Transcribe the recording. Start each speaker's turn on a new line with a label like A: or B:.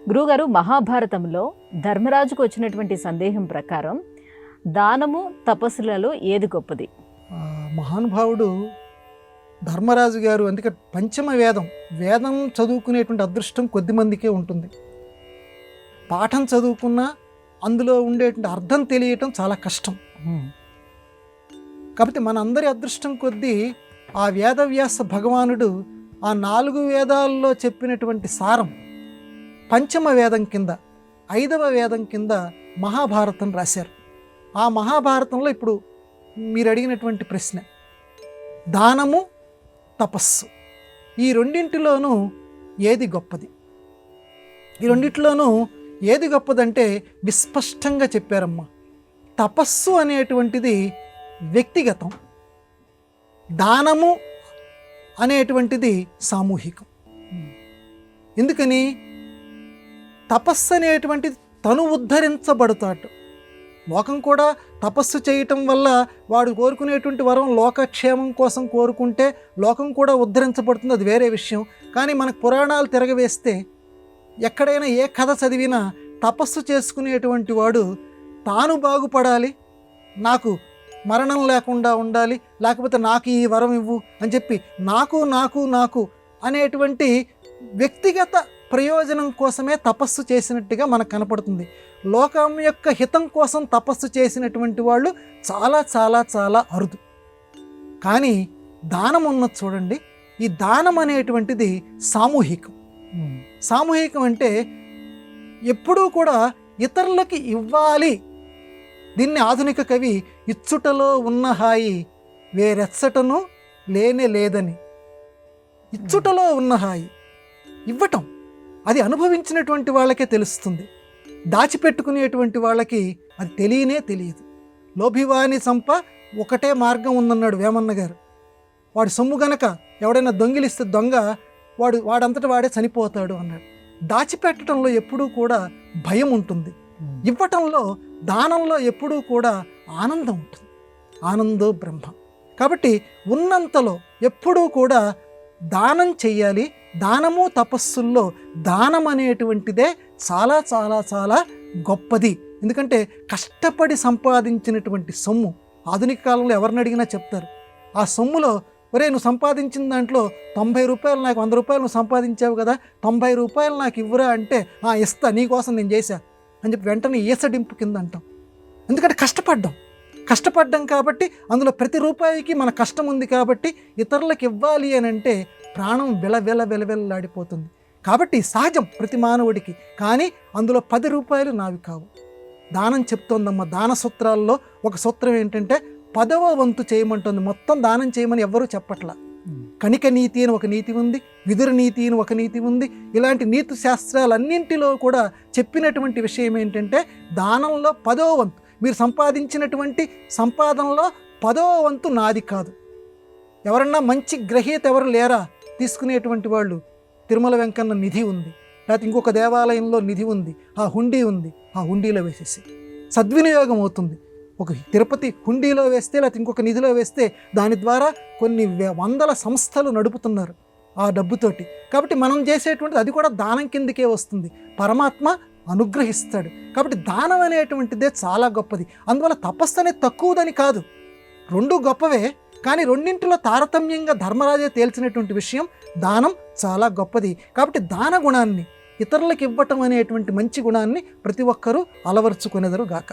A: గురువుగారు, మహాభారతంలో ధర్మరాజుకు వచ్చినటువంటి సందేహం ప్రకారం దానము తపస్సులలో ఏది గొప్పది?
B: మహానుభావుడు ధర్మరాజు గారు, అందుకే పంచమ వేదం వేదం చదువుకునేటువంటి అదృష్టం కొద్దిమందికే ఉంటుంది. పాఠం చదువుకున్నా అందులో ఉండేటువంటి అర్థం తెలియటం చాలా కష్టం. కాబట్టి మనందరి అదృష్టం కొద్దీ ఆ వేదవ్యాస భగవానుడు ఆ 4 వేదాల్లో చెప్పినటువంటి సారం పంచమ వేదం కింద 5వ వేదం కింద మహాభారతం రాశారు. ఆ మహాభారతంలో ఇప్పుడు మీరు అడిగినటువంటి ప్రశ్న, దానము తపస్సు, ఈ రెండింటిలోనూ ఏది గొప్పది? ఈ రెండింటిలోనూ ఏది గొప్పదంటే విస్పష్టంగా చెప్పారమ్మా. తపస్సు అనేటువంటిది వ్యక్తిగతం, దానము అనేటువంటిది సామూహికం. ఎందుకని? తపస్సు అనేటువంటిది తను ఉద్ధరించబడతాడు. లోకం కూడా తపస్సు చేయటం వల్ల వాడు కోరుకునేటువంటి వరం లోకక్షేమం కోసం కోరుకుంటే లోకం కూడా ఉద్ధరించబడుతుంది, అది వేరే విషయం. కానీ మనకు పురాణాలు తిరగవేస్తే ఎక్కడైనా ఏ కథ చదివినా తపస్సు చేసుకునేటువంటి వాడు తాను బాగుపడాలి, నాకు మరణం లేకుండా ఉండాలి, లేకపోతే నాకు ఈ వరం ఇవ్వు అని చెప్పి నాకు నాకు నాకు అనేటువంటి వ్యక్తిగత ప్రయోజనం కోసమే తపస్సు చేసినట్టుగా మనకు కనపడుతుంది. లోకం యొక్క హితం కోసం తపస్సు చేసినటువంటి వాళ్ళు చాలా చాలా చాలా అరుదు. కానీ దానం ఉన్నది చూడండి, ఈ దానం అనేటువంటిది సామూహికం. సామూహికం అంటే ఎప్పుడూ కూడా ఇతరులకి ఇవ్వాలి. దీన్ని ఆధునిక కవి ఇచ్చుటలో ఉన్న హాయి వేరెచ్చటను లేనే లేదని. ఇచ్చుటలో ఉన్న హాయి, ఇవ్వటం, అది అనుభవించినటువంటి వాళ్ళకే తెలుస్తుంది. దాచిపెట్టుకునేటువంటి వాళ్ళకి అది తెలియనే తెలియదు. లోభివాని సంప ఒకటే మార్గం ఉందన్నాడు వేమన్న గారు. వాడి సొమ్ము గనక ఎవడైనా దొంగిలిస్తే దొంగ వాడంతటా వాడే చనిపోతాడు అన్నాడు. దాచిపెట్టడంలో ఎప్పుడూ కూడా భయం ఉంటుంది, ఇవ్వటంలో దానంలో ఎప్పుడూ కూడా ఆనందం ఉంటుంది. ఆనందో బ్రహ్మ. కాబట్టి ఉన్నంతలో ఎప్పుడూ కూడా దానం చెయ్యాలి. దానము తపస్సుల్లో దానం అనేటువంటిదే చాలా చాలా చాలా గొప్పది. ఎందుకంటే కష్టపడి సంపాదించినటువంటి సొమ్ము, ఆధునిక కాలంలో ఎవరిని అడిగినా చెప్తారు. ఆ సొమ్ములో, ఒరే నువ్వు సంపాదించిన దాంట్లో 90 రూపాయలు, నాకు 100 రూపాయలు నువ్వు సంపాదించావు కదా, 90 రూపాయలు నాకు ఇవ్వరా అంటే ఇస్తా, నీకోసం నేను చేశా అని చెప్పి వెంటనే ఈసడింపు కింద అంటాం. ఎందుకంటే కష్టపడ్డాం కాబట్టి అందులో ప్రతి రూపాయికి మన కష్టం ఉంది కాబట్టి ఇతరులకు ఇవ్వాలి అని అంటే ప్రాణం వెలవెలలాడిపోతుంది. కాబట్టి సహజం ప్రతి మానవుడికి. కానీ అందులో 10 రూపాయలు నావి కావు. దానం చెప్తోందమ్మ. దాన సూత్రాల్లో ఒక సూత్రం ఏంటంటే 10వ వంతు చేయమంటుంది. మొత్తం దానం చేయమని ఎవ్వరూ చెప్పట్లా. కణిక నీతి అని ఒక నీతి ఉంది, విదుర నీతి అని ఒక నీతి ఉంది. ఇలాంటి నీతి శాస్త్రాలన్నింటిలో కూడా చెప్పినటువంటి విషయం ఏంటంటే దానంలో 10వ వంతు, మీరు సంపాదించినటువంటి సంపాదనలో 10వ వంతు నాది కాదు. ఎవరన్నా మంచి గ్రహీత ఎవరు లేరా తీసుకునేటువంటి వాళ్ళు? తిరుమల వెంకన్న నిధి ఉంది, లేకపోతే ఇంకొక దేవాలయంలో నిధి ఉంది, ఆ హుండీ ఉంది, ఆ హుండీలో వేసేసి సద్వినియోగం అవుతుంది. ఒక తిరుపతి హుండీలో వేస్తే, లేకపోతే ఇంకొక నిధిలో వేస్తే దాని ద్వారా కొన్ని వందల సంస్థలు నడుపుతున్నారు ఆ డబ్బుతోటి. కాబట్టి మనం చేసేటువంటిది అది కూడా దానం కిందకే వస్తుంది. పరమాత్మ అనుగ్రహిస్తాడు. కాబట్టి దానం అనేటువంటిదే చాలా గొప్పది. అందువల్ల తపస్సు అనేది తక్కువదని కాదు, రెండు గొప్పవే. కానీ రెండింటిలో తారతమ్యంగా ధర్మరాజే తేల్చినటువంటి విషయం దానం చాలా గొప్పది. కాబట్టి దాన గుణాన్ని, ఇతరులకు ఇవ్వటం అనేటువంటి మంచి గుణాన్ని ప్రతి ఒక్కరూ అలవర్చుకునేదరు గాక.